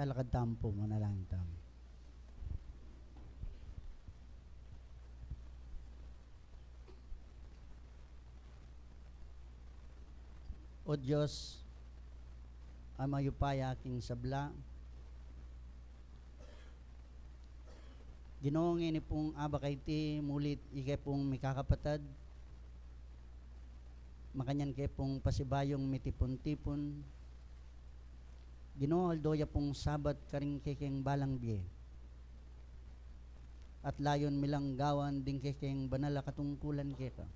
Talakad tampo mo na lang tam. O Diyos, amayupay aking sabla. Ginoong ini pong abakay ti mulit ikay pong mikakapatad. Makanyan kay pong pasibayong mitipon-tipon. Ginoo aldoya pong sabat karing kekeng balang biye. At layon milang gawan ding kekeng banala katungkulan keka.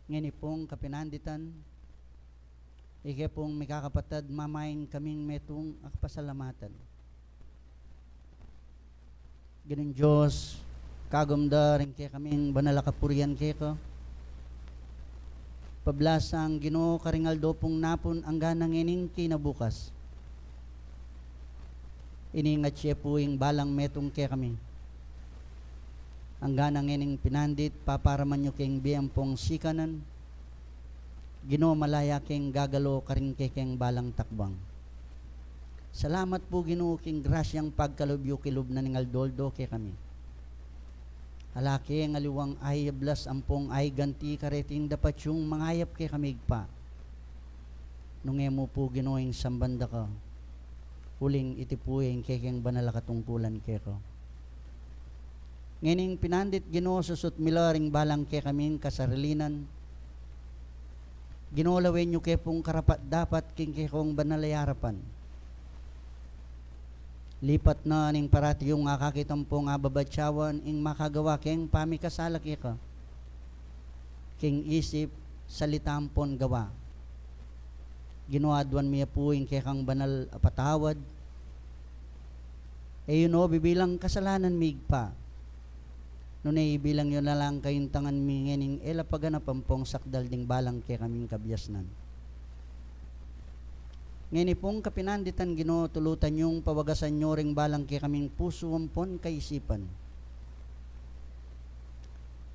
Ngini pong kapinanditan, ikay pong mikakapatad mamayin kaming metong akpasalamatan. Ganun Diyos, kagumda rin kaya kaming banala kapurian keka. Pablasang Ginoo karingaldo pong napon ang ganang ining kinabukas. Iningat siya po yung balang metong kaya kami. Ang ganang ining pinandit, paparaman nyo keng biyang pong sikanan. Ginoo malaya keng gagalo karing kekeng balang takbang. Salamat po Ginoo king grasyang pagkalubyo kilub na ningaldoldo kay kami. Halaki ang aliwang ay blas ampong ay ganti kareting dapat yung mangayap kay kami pa. Nung mo po Ginoo yung sambanda ka. Huling itipuyin kekeng banala katungkulan kay ko. Nganing pinandit Ginoo susut milaring balang kay kaming kasarilinan. Ginoo lawin nyo kay pong karapat dapat king kekong banalayarapan. Lipat na ning parati yung akakitampong ababatsawan ing makagawa keng pamikasala ka. King isip salitampon gawa. Ginuadwan miya po ing kekang banal apatawad. E yun o, bibilang kasalanan migpa. Nunay bilang yun na lang kayong tangan mingening elapaganapampong sakdal ding balang kay kaming kabyasnan. Ngayon pong kapinanditan Ginoo tulutan yung pawagasan nyo ring balang kay kaming puso ampon kaisipan.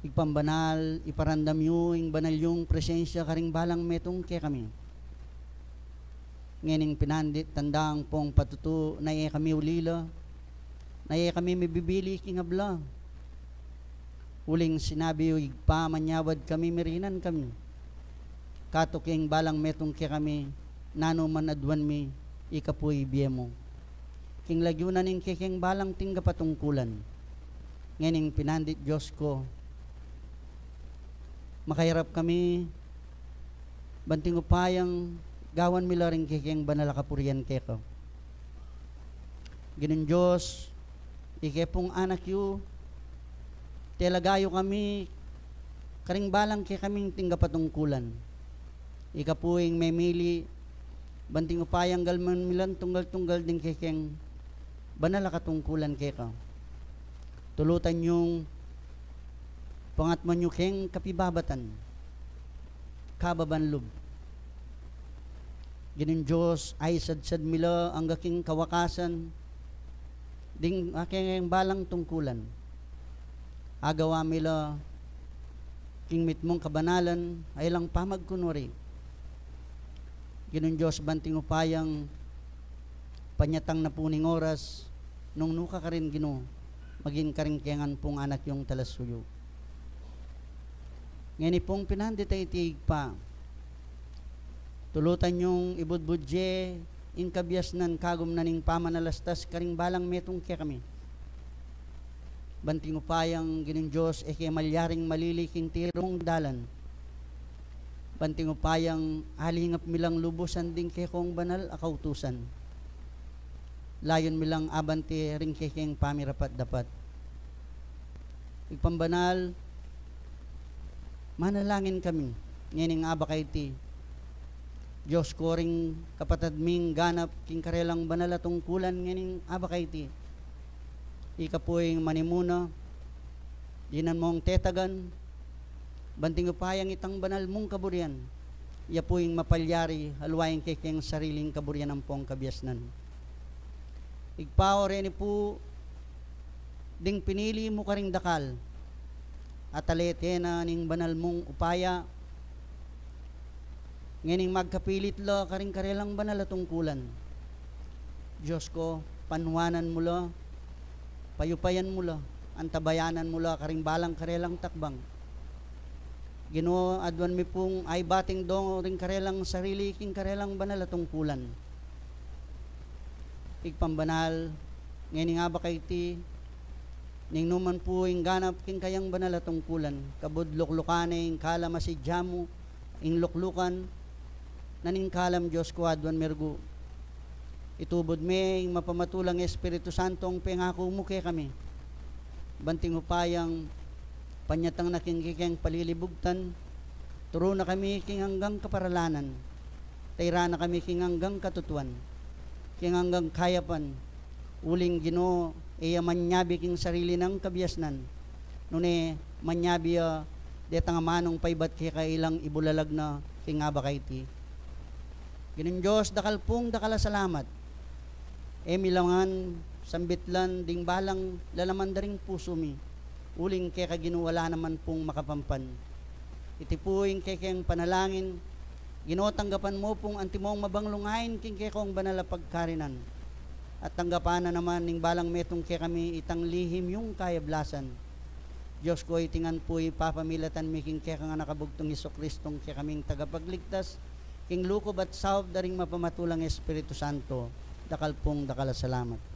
Igpambanal, iparandam yung banal yung presensya karing balang metong kay kami. Ngayon pinandit tandang pong patutu na kami ulila, na kami mibibili kingabla. Huling sinabi yung igpa manyawad kami mirinan kami. Katuking balang metong kay kami, nano man adwan mi ikapuy biyemo. King lagyunan ning kekeng balang tingga patungkulan. Nganing pinandit Diyos ko. Makahirap kami banting upayang gawan mila ring kekeng banala kapurian keko. Ginun Diyos, ikepong anak yu, telagayo kami karing balang kay kaming tingga patungkulan. Ikapuing memili banting upayang galman milan tunggal-tunggal din kekeng banala katungkulan keka. Tulutan yung pangatman yung keng kapibabatan kababanlub. Ginin Diyos ay sad-sad mila ang gaking kawakasan ding aking balang tungkulan. Agawa mila king mitmong kabanalan ay lang pamagkunwari. Ginun Diyos banting upayang panyatang na puning oras nung nuka ka rin Ginoo maging karingkengan pong anak yung talasuyo. Ngayon pong pinandit ay tiig pa. Tulutan yung ibudbudje in kabyasnan kagum na ning pamanalastas karing balang metong kaya kami. Banting upayang Ginun Diyos eke malyaring maliliking tirong dalan. Banting upayang halingap milang lubusan din kay kong banal akautusan. Layon milang abante ring kekeng pamirapat dapat. Igpambanal, manalangin kami. Ngayon abakay ti. Diyos ko ring kapatad ming ganap king karelang banal atungkulan ngayon abakay ti. Ikapuing manimuna, dinan mong tetagan, banting upayang itang banal mong kaburian, iya po'ing mapalyari, halwaing kekeng sariling kaburian ng pong kabyasnan. Igpao rin po, ding pinili mo karing dakal, at alete na ning banal mong upaya, nganing magkapilit lo karing karelang banal atungkulan, Diyos ko, panwanan mula, payupayan mula, antabayanan mula, karing balang karelang takbang. Ginoo, adwan mi pong ay bating dong ring karelang sarili, king karelang banal atong kulan. Igpambanal, ngayon nga ba kay ti, ning numan po ing ganap king kayang banal atong kulan, kabud luklukan ing kalam asidyamu, ing luklukan, naning kalam Diyos ko adwan mergo. Itubod me ing mapamatulang Espiritu Santo ang pengako mo kay kami. Banting upayang panyatang nakingkikeng palilibugtan, turo na kami king hanggang kaparalanan, tayra na kami king hanggang katutuan, king hanggang kayapan, uling Ginoo, iya manyabi king sarili ng kabiasnan, nune manyabi detang manong paybat kay kailang ibulalag na king aba kay ti. Gining Diyos, dakal pong dakala salamat, milangan, sambitlan, ding balang lalaman daring puso mi, uling kay kaginuwala naman pong makapampan. Iti puing kay kayang panalangin, Ginoo, tanggapan mo pong antimong mabanglungain king kay kong banala pagkarinan. At tanggapan na naman ning balang metong kay kami itang lihim yung kayablasan. Diyos ko, itingan po ipapamilatan mi king kay kang nakabugtong Jesucristong kay kaming tagapagligtas, king lukob at sawab daring mapamatulang Espiritu Santo, dakal pong dakala salamat.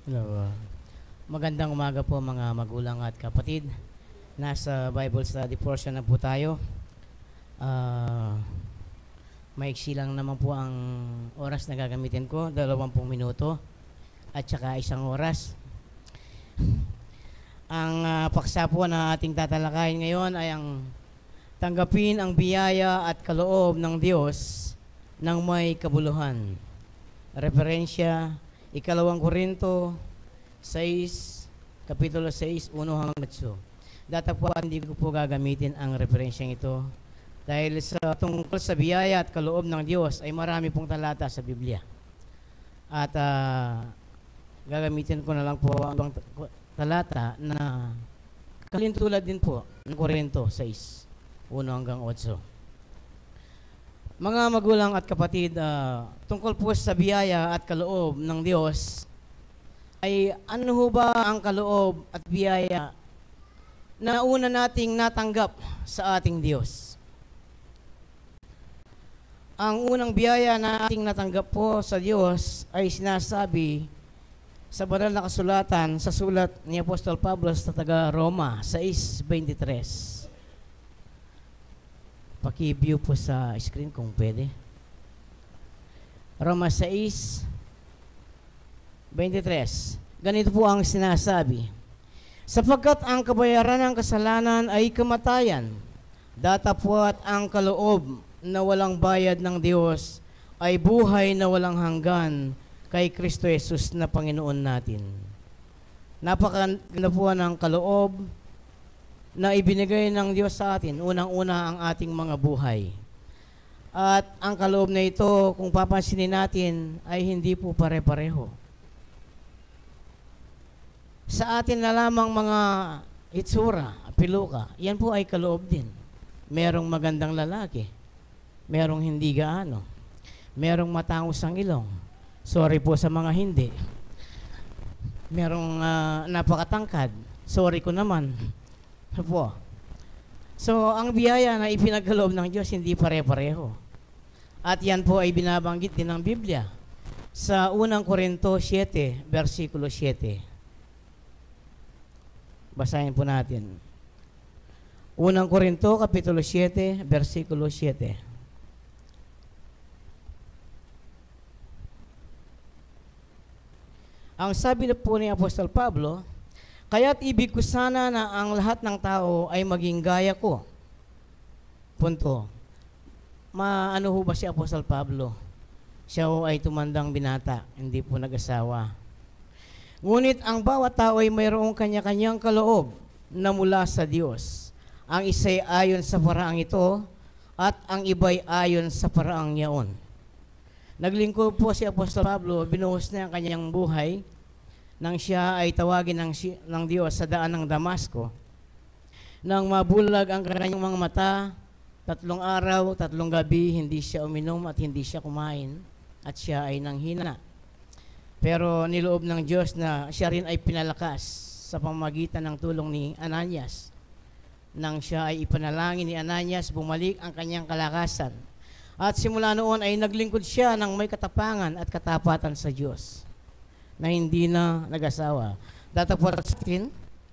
Hello. Magandang umaga po mga magulang at kapatid. Nasa Bible study portion na po tayo. Maiksi lang naman po ang oras na gagamitin ko, 20 minuto at saka 1 oras. Ang paksa po na ating tatalakayin ngayon ay ang tanggapin ang biyaya at kaloob ng Diyos ng may kabuluhan. Referensya, 2 Korinto 6, Kapitulo 6, 1 hanggang 8. Datapwat hindi ko po gagamitin ang referensyang ito dahil sa tungkol sa biyaya at kaloob ng Diyos ay marami pong talata sa Biblia. At gagamitin ko na lang po ang talata na kalintulad din po ng Korinto 6, 1 hanggang 8. Mga magulang at kapatid, tungkol po sa biyaya at kaloob ng Diyos, ay ano ho ba ang kaloob at biyaya na una nating natanggap sa ating Diyos? Ang unang biyaya na ating natanggap po sa Diyos ay sinasabi sa banal na kasulatan sa sulat ni Apostol Pablo sa taga Roma 6:23. Paki-view po sa screen kung pwede. Roma 6:23. Ganito po ang sinasabi. Sapagkat ang kabayaran ng kasalanan ay kamatayan, datapwat ang kaloob na walang bayad ng Diyos ay buhay na walang hanggan kay Kristo Jesus na Panginoon natin. Napakaganda po ng kaloob na ibinigay ng Diyos sa atin, unang-una ang ating mga buhay. At ang kaloob na ito, kung papansinin natin, ay hindi po pare-pareho. Sa atin na lamang mga itsura, piluka, yan po ay kaloob din. Merong magandang lalaki, merong hindi gaano, merong matangos ang ilong, sorry po sa mga hindi, merong napakatangkad, sorry ko naman po. So, ang biyaya na ipinagkaloob ng Diyos hindi pare-pareho. At yan po ay binabanggit din ng Biblia sa 1 Korinto 7, versikulo 7. Basahin po natin. 1 Korinto, Kapitulo 7, versikulo 7. Ang sabi na po ni Apostol Pablo, kaya't ibig ko sana na ang lahat ng tao ay maging gaya ko. Punto. Maano ho ba si Apostol Pablo? Siya ho ay tumandang binata, hindi po nag-asawa. Ngunit ang bawat tao ay mayroong kanya-kanyang kaloob na mula sa Diyos. Ang isa'y ayon sa paraang ito at ang iba'y ayon sa paraang yaon. Naglingkod po si Apostol Pablo, binuhos na ang kanyang buhay nang siya ay tawagin ng Diyos sa daan ng Damasco. Nang mabulag ang kanyang mga mata, 3 araw, 3 gabi, hindi siya uminom at hindi siya kumain at siya ay nanghina. Pero niloob ng Diyos na siya rin ay pinalakas sa pamamagitan ng tulong ni Ananias. Nang siya ay ipanalangin ni Ananias, bumalik ang kanyang kalakasan. At simula noon ay naglingkod siya ng may katapangan at katapatan sa Diyos na hindi na nag-asawa. Datapwat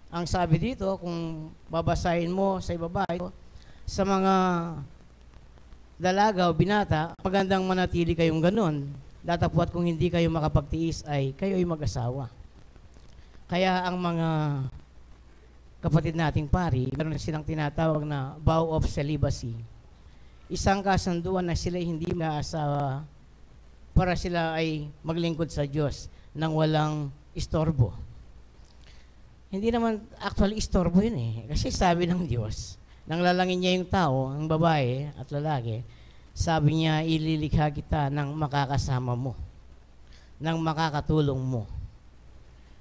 ang sabi dito, kung babasahin mo sa ibaba, sa mga dalaga o binata, magandang manatili kayong ganun. Datapwat kung hindi kayo makapagtiis ay kayo ay mag-asawa. Kaya ang mga kapatid nating pari, meron silang tinatawag na vow of celibacy. Isang kasunduan na sila hindi mag-asawa para sila ay maglingkod sa Diyos nang walang istorbo. Hindi naman actually istorbo yun eh. Kasi sabi ng Diyos, nang lalangin niya yung tao, ang babae at lalaki, sabi niya, ililikha kita ng makakasama mo, ng makakatulong mo.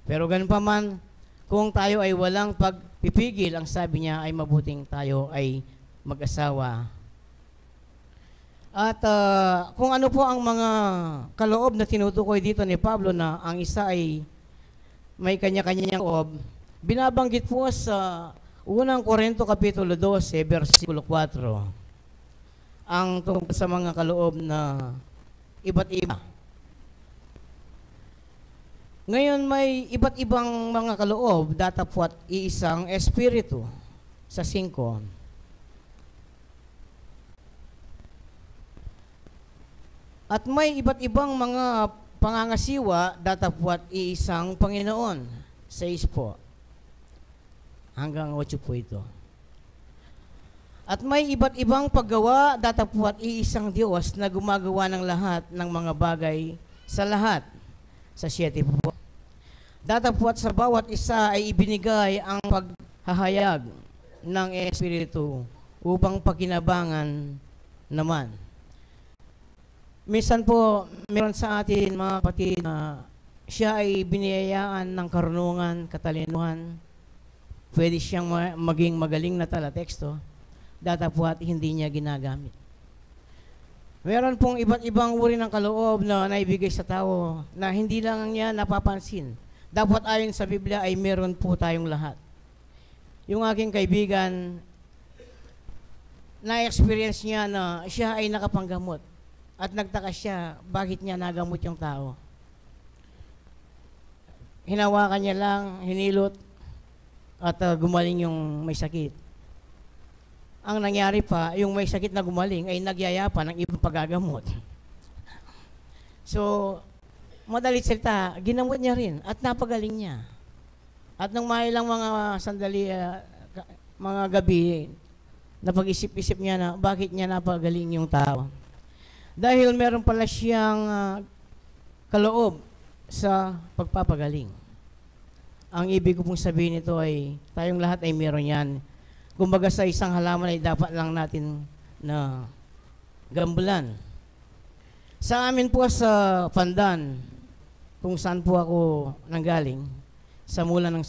Pero ganun pa man, kung tayo ay walang pagpipigil, ang sabi niya ay mabuting tayo ay mag-asawa. At kung ano po ang mga kaloob na tinutukoy dito ni Pablo na ang isa ay may kanya-kanyang loob, binabanggit po sa 1 Korinto Kapitulo 12, versikulo 4. Ang tungkol sa mga kaloob na iba't iba. Ngayon may iba't ibang mga kaloob, datapwat iisang espiritu sa 5. At may iba't ibang mga pangangasiwa, datapwat iisang Panginoon. 6 po. Hanggang 8 po ito. At may iba't ibang paggawa, datapwat iisang Diyos na gumagawa ng lahat ng mga bagay sa lahat. Sa 7 po. Datapwat sa bawat isa ay ibinigay ang paghahayag ng Espiritu upang pakinabangan naman. Minsan po, meron sa atin mga kapatid na siya ay biniyayaan ng karunungan, katalinuhan. Pwede siyang maging magaling na talateksto. Datapwat hindi niya ginagamit. Meron pong iba't ibang uri ng kaloob na naibigay sa tao na hindi lang niya napapansin. Dapat ayon sa Biblia ay meron po tayong lahat. Yung aking kaibigan, na-experience niya na siya ay nakapanggamot. At nagtaka siya, bakit niya nagamot yung tao. Hinawakan niya lang, hinilot, at gumaling yung may sakit. Ang nangyari pa, yung may sakit na gumaling ay nagyayapa ng ibang pagagamot. So, madalit salita, ginamot niya rin at napagaling niya. At nung may lang mga sandali, mga gabi, napag-isip-isip niya na bakit niya napagaling yung tao. Dahil meron pala siyang kaloob sa pagpapagaling. Ang ibig ko pong sabihin nito ay, tayong lahat ay meron yan. Kumbaga sa isang halaman ay dapat lang natin na gambulan. Sa amin po sa Pandan, kung saan po ako nanggaling, sa mula ng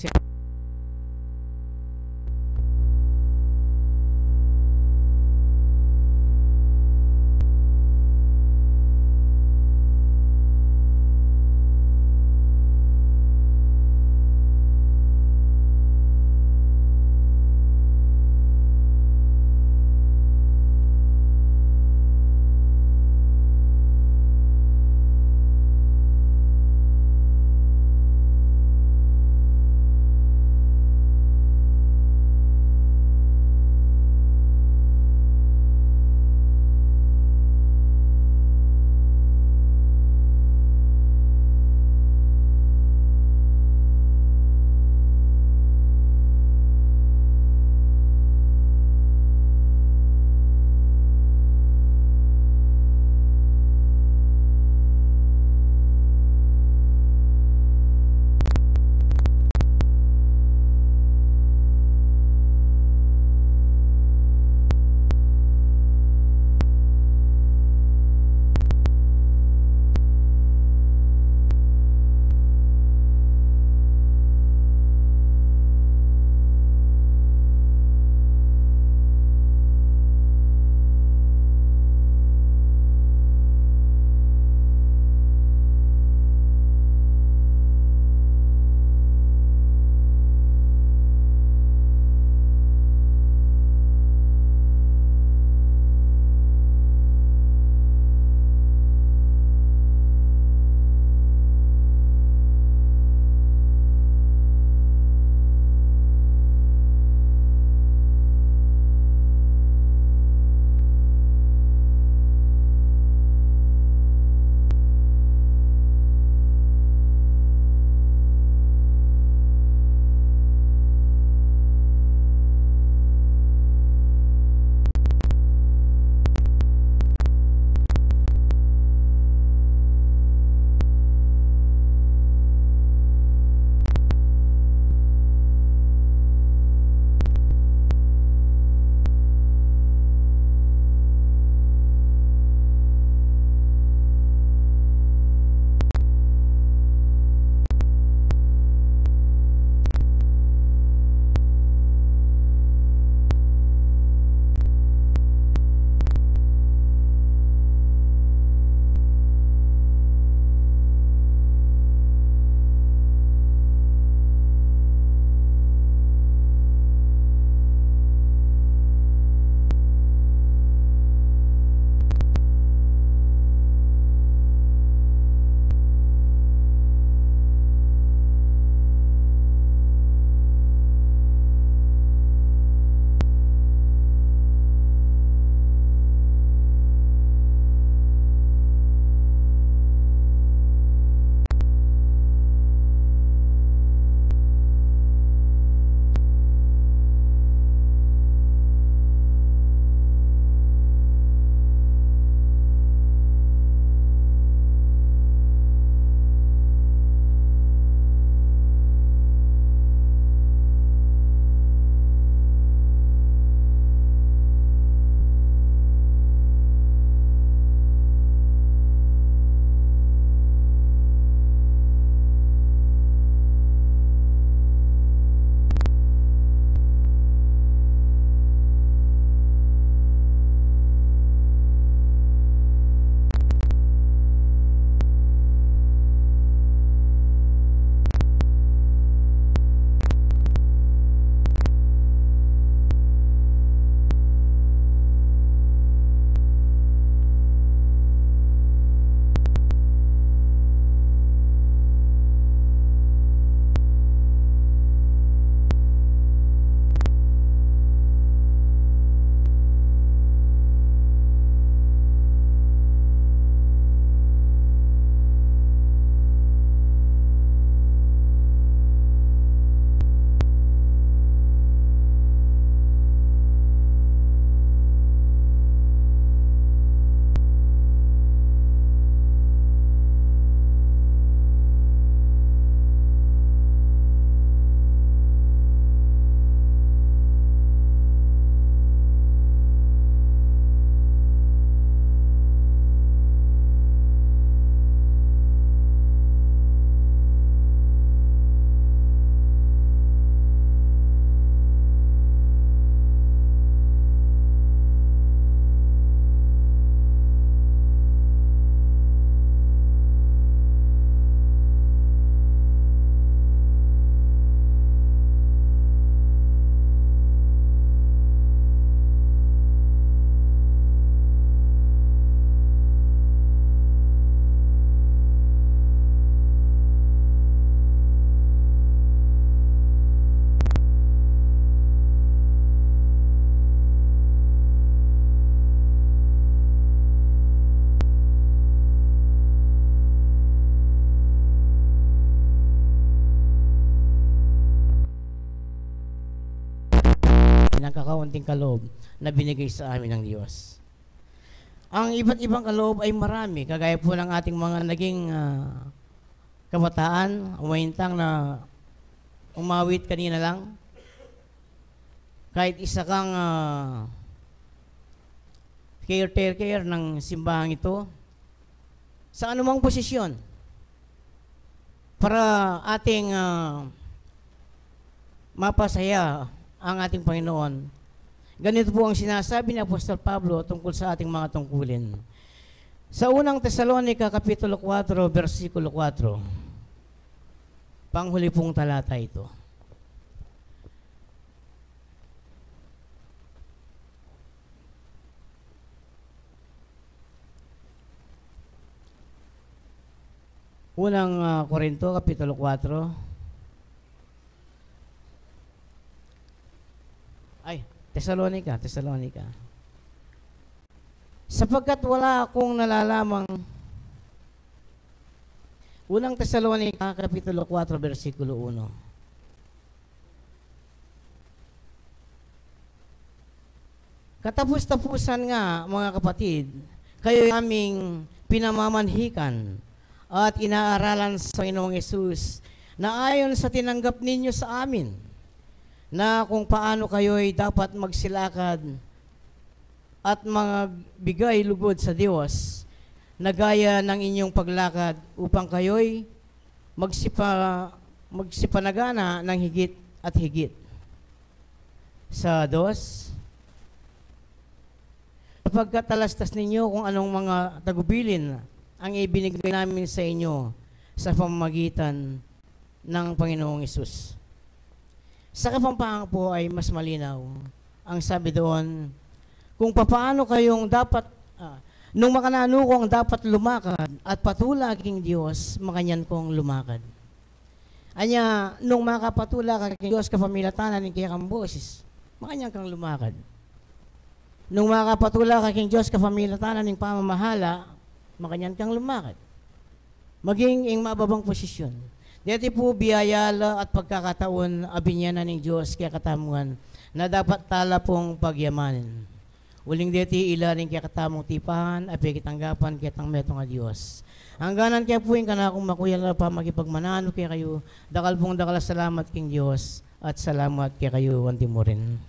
kaunting kaloob na binigay sa amin ng Diyos. Ang iba't ibang kaloob ay marami, kagaya po ng ating mga naging kabataan, umahintang na umawit kanina lang. Kahit isa kang caretaker ng simbahan ito, sa anumang posisyon, para ating mapasaya ang ating Panginoon. Ganito po ang sinasabi ni Apostol Pablo tungkol sa ating mga tungkulin. Sa unang Tesalonica, Kapitulo 4, versikulo 4, panghuli pong talata ito. Unang Korinto, Kapitulo 4. Tesalonica. Sapagkat wala akong nalalamang. Unang Tesalonica, Kapitulo 4, versikulo 1. Katapos-tapusan nga, mga kapatid, kayo aming pinamamanhikan at inaaralan sa Panginoong Yesus na ayon sa tinanggap ninyo sa amin, na kung paano kayo'y dapat magsilakad at magbigay lugod sa Diyos na gaya ng inyong paglakad upang kayo'y magsipanagana ng higit at higit. Sa 2, sapagkat talastas ninyo kung anong mga tagubilin ang ibinigay namin sa inyo sa pamamagitan ng Panginoong Hesus. Sa Kapampangan po ay mas malinaw. Ang sabi doon, kung papaano kayong dapat, nung makanano kong dapat lumakad at patula king Diyos, makanyan kong lumakad. Anya, nung makapatula ka king Diyos, kapamilatanan ni kaya kang boses, makanyan kang lumakad. Nung makapatula ka king Diyos, kapamilatanan ng pamamahala, makanyan kang lumakad. Maging ing mababang posisyon. Dito po biyayala at pagkakataon abinyanan ng Diyos kaya katamuan na dapat tala pong pagyamanin. Uling dito ilaring kaya katamong tipahan at pagkitanggapan kaya tang metong a Diyos. Hangganan kaya po yung kanakong makuyala pa magipagmanano kaya kayo dakal pong dakal salamat king Diyos at salamat kaya kayo wanti mo rin.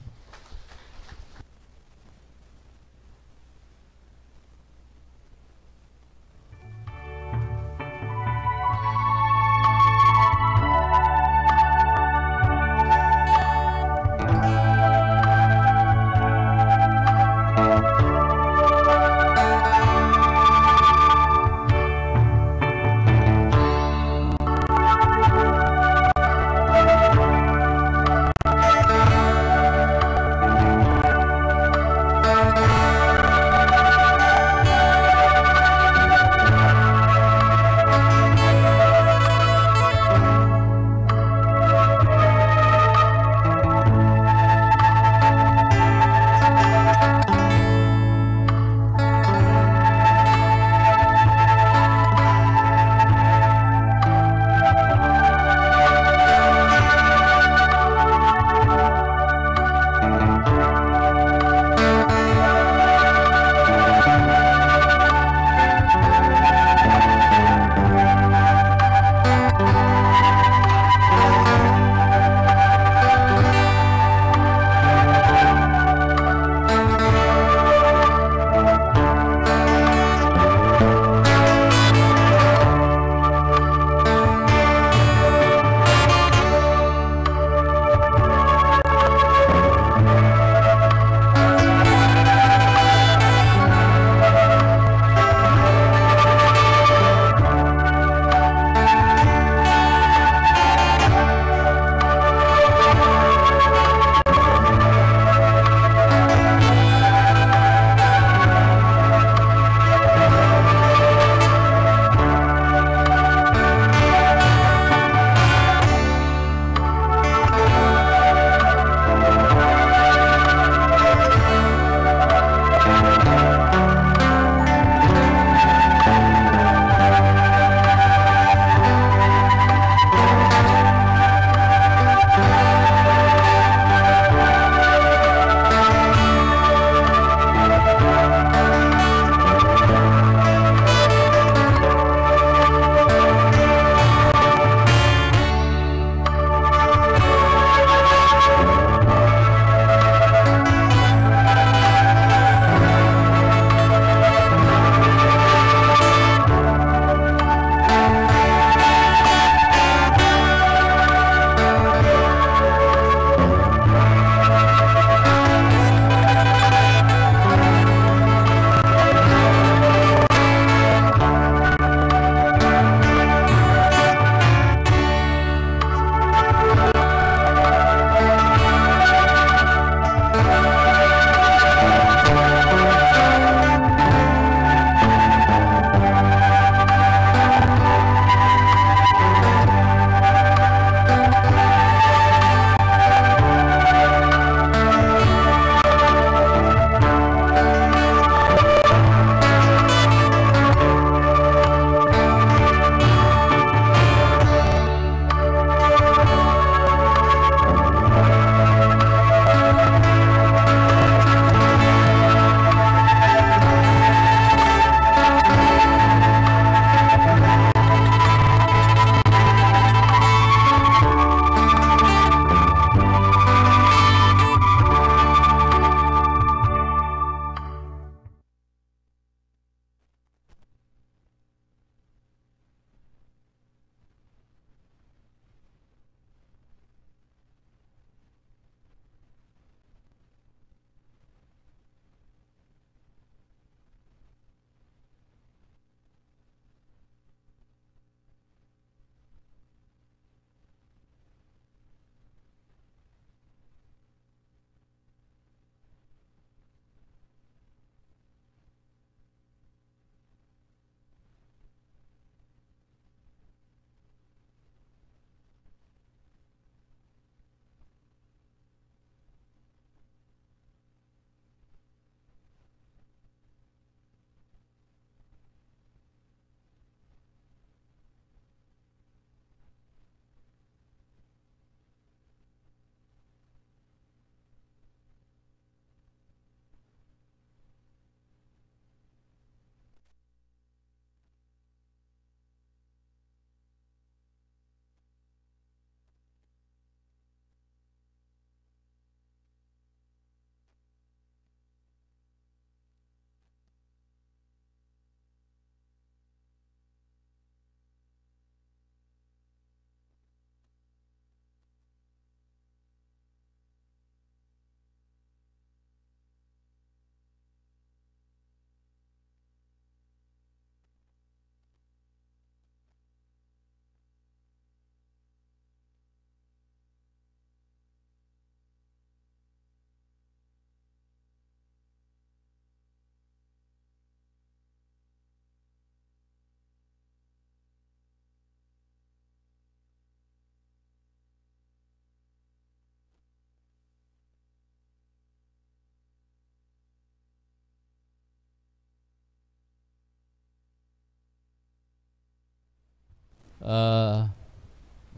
Ah,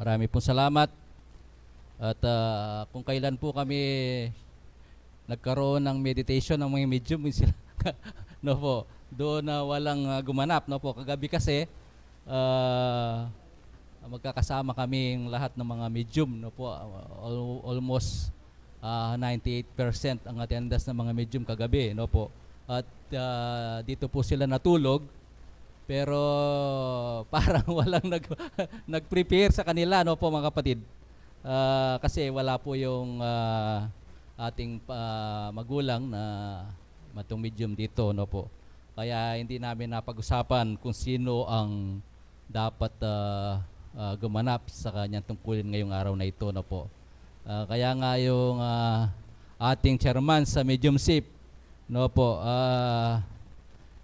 marami pong salamat. At kung kailan po kami nagkaroon ng meditation ng mga medium, sila, no po, doon na walang gumanap, no po. Kagabi kasi magkakasama kaming lahat ng mga medium, no po. Almost 98% ang attendance ng mga medium kagabi, no po. At dito po sila natulog, pero parang walang nag-prepare sa kanila, no po, mga kapatid. Kasi wala po yung ating magulang na matong medium dito, no po. Kaya hindi namin napag-usapan kung sino ang dapat gumanap sa kanyang tungkulin ngayong araw na ito, no po. Kaya nga yung ating chairman sa mediumship, no po,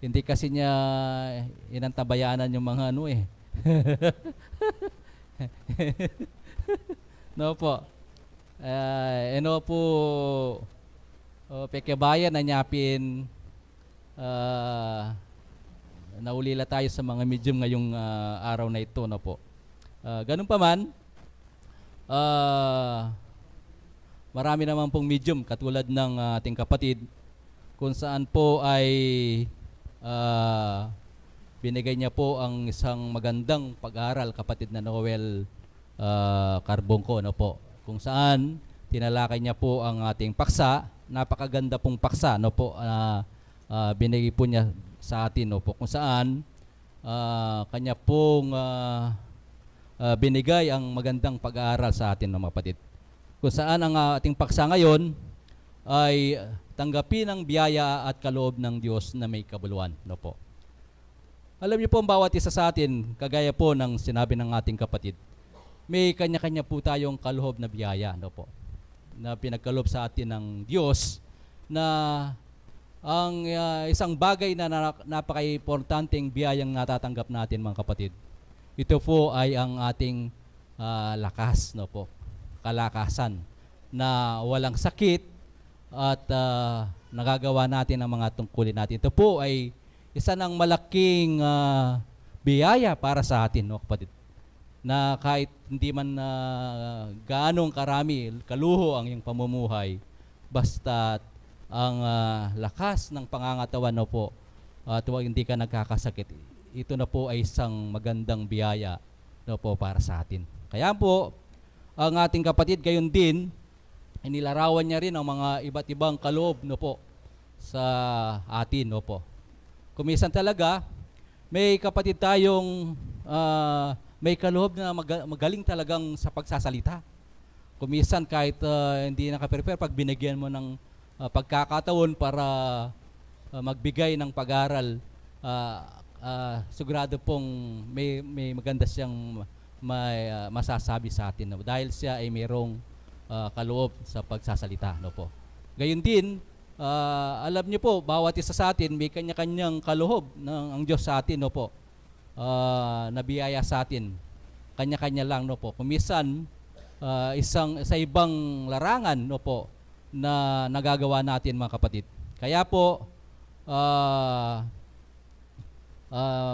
hindi kasi niya inantabayanan yung mga ano eh. No po. Ano po, pekebayan na nyapin, naulila tayo sa mga medium ngayong araw na ito, no po. Ganun pa man, marami naman pong medium katulad ng ating kapatid kung saan po ay binigay niya po ang isang magandang pag-aaral, kapatid na Noel Carbonco, no po, kung saan tinalakay niya po ang ating paksa, napakaganda pong paksa, no po, binigay po niya sa atin, no po, kung saan kanya pong binigay ang magandang pag-aaral sa atin, no, mga kapatid, kung saan ang ating paksa ngayon ay tanggapin ang biyaya at kaloob ng Diyos na may kabuluhan, no po. Alam niyo po, ang bawat isa sa atin, kagaya po ng sinabi ng ating kapatid, may kanya-kanya po tayong kaloob na biyaya, no po, na pinagkaloob sa atin ng Diyos, na ang isang bagay na napaka-importanteng biyayang natatanggap natin, mga kapatid, ito po ay ang ating lakas, no po, kalakasan, na walang sakit at nagagawa natin ang mga tungkulin natin. Ito po ay isa ng malaking biyaya para sa atin, no, kapatid, na kahit hindi man gaanong karami, kaluho ang iyong pamumuhay, basta ang lakas ng pangangatawan, no po, at hindi ka nagkakasakit, ito na po ay isang magandang biyaya, no po, para sa atin. Kaya po, ang ating kapatid gayon din, inilarawan niya rin ang mga iba't ibang kaloob, no po, sa atin, no po. Kumisan talaga, may kapatid tayong may kaloob na magaling talagang sa pagsasalita. Kumisan kahit hindi naka-prepare, pag binigyan mo ng pagkakataon para magbigay ng pag-aral, sigurado pong may maganda siyang may masasabi sa atin, no? Dahil siya ay mayroong kaloob sa pagsasalita, no po. Gayun din, alam niyo po, bawat isa sa atin may kanya-kanyang kaloob ng ang Diyos sa atin, no po, na biyaya sa atin. Kanya-kanya lang, no po. Kumisan sa ibang larangan, no po, na nagagawa natin, mga kapatid. Kaya po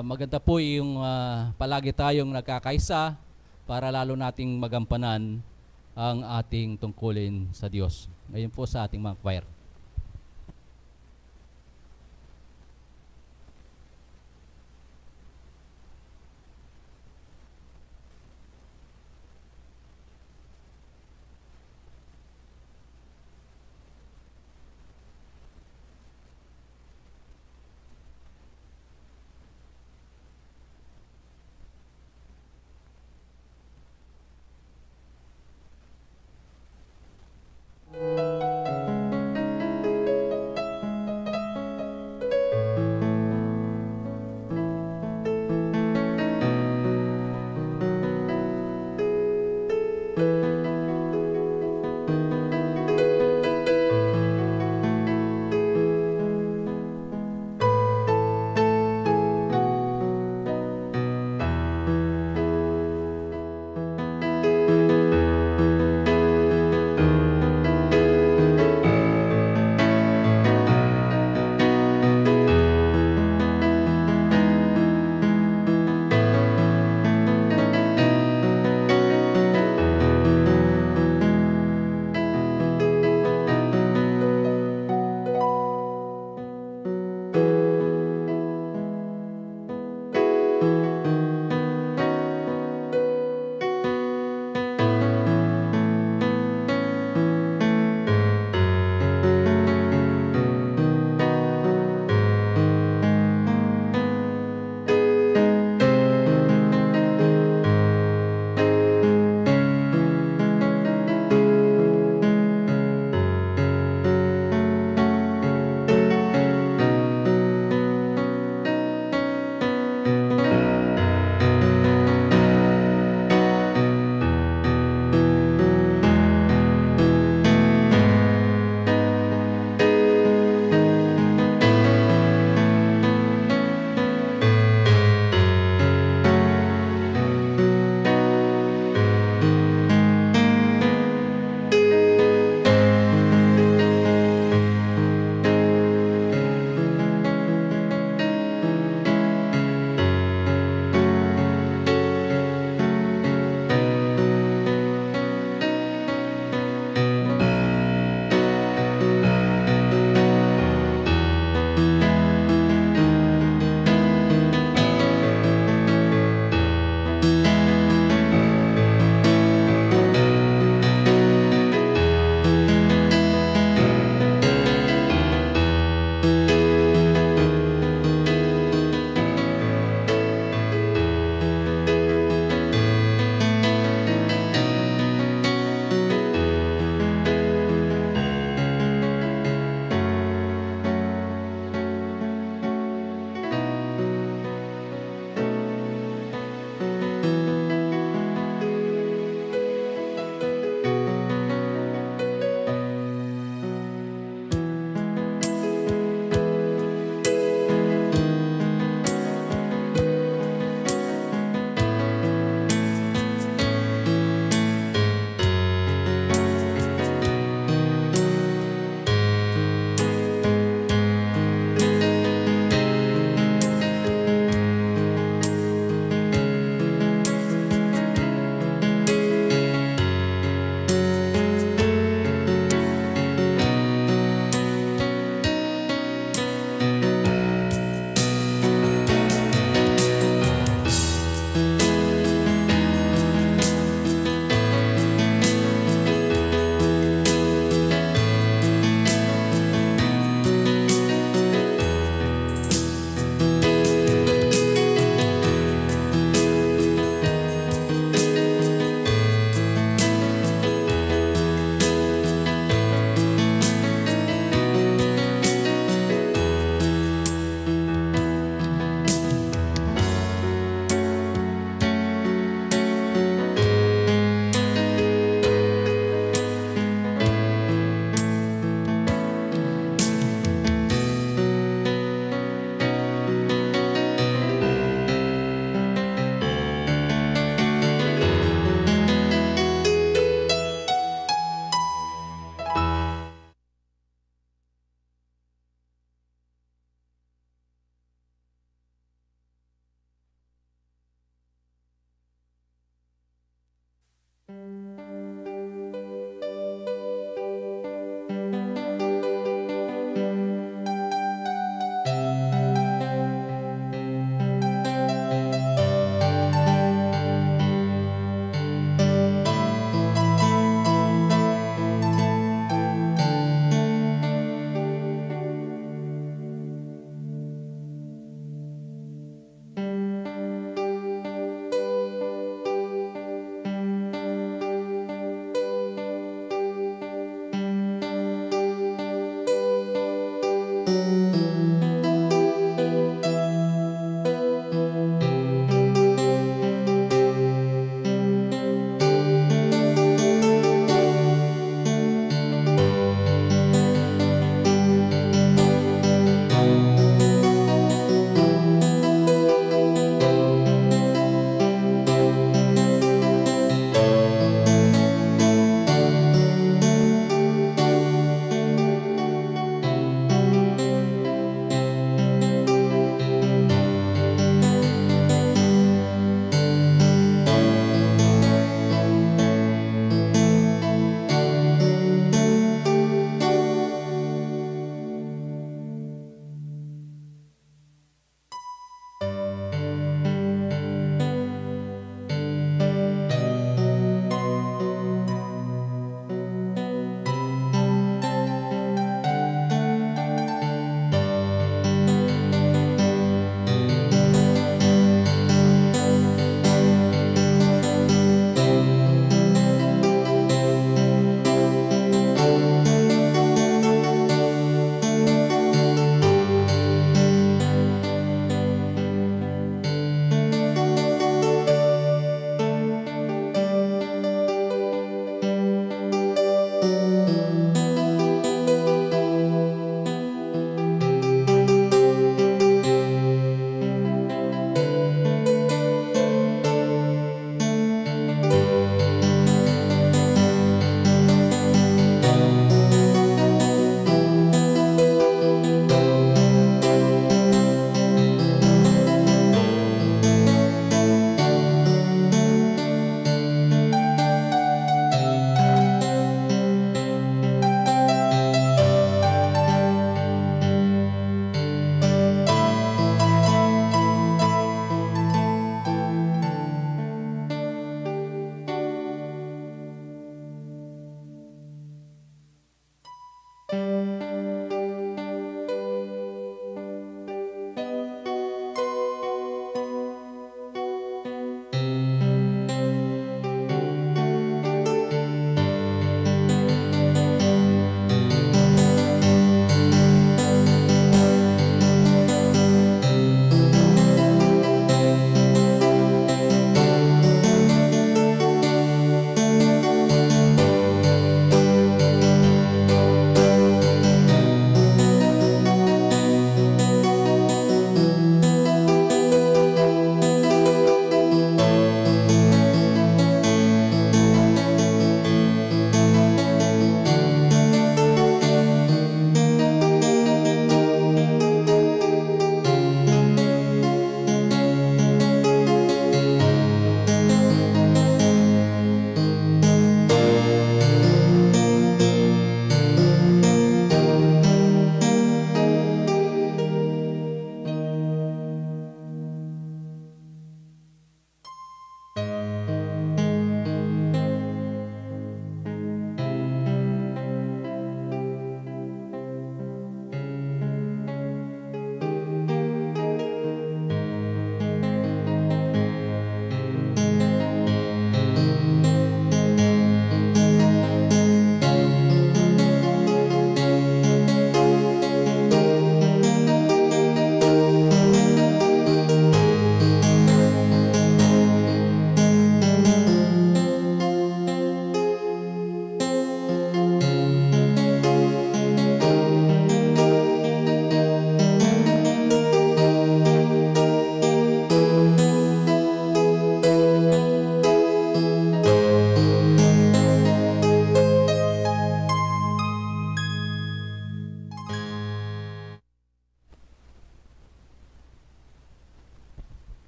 maganda po yung palagi tayong nagkakaisa para lalo nating magampanan ang ating tungkulin sa Diyos. Ngayon po sa ating mga choir.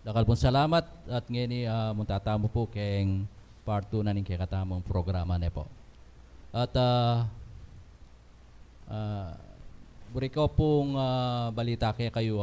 Dakal pong salamat at ngeni muntatamo po keng part 2 na ning kay katamong programa na po. At burikaw pong balita kay kayo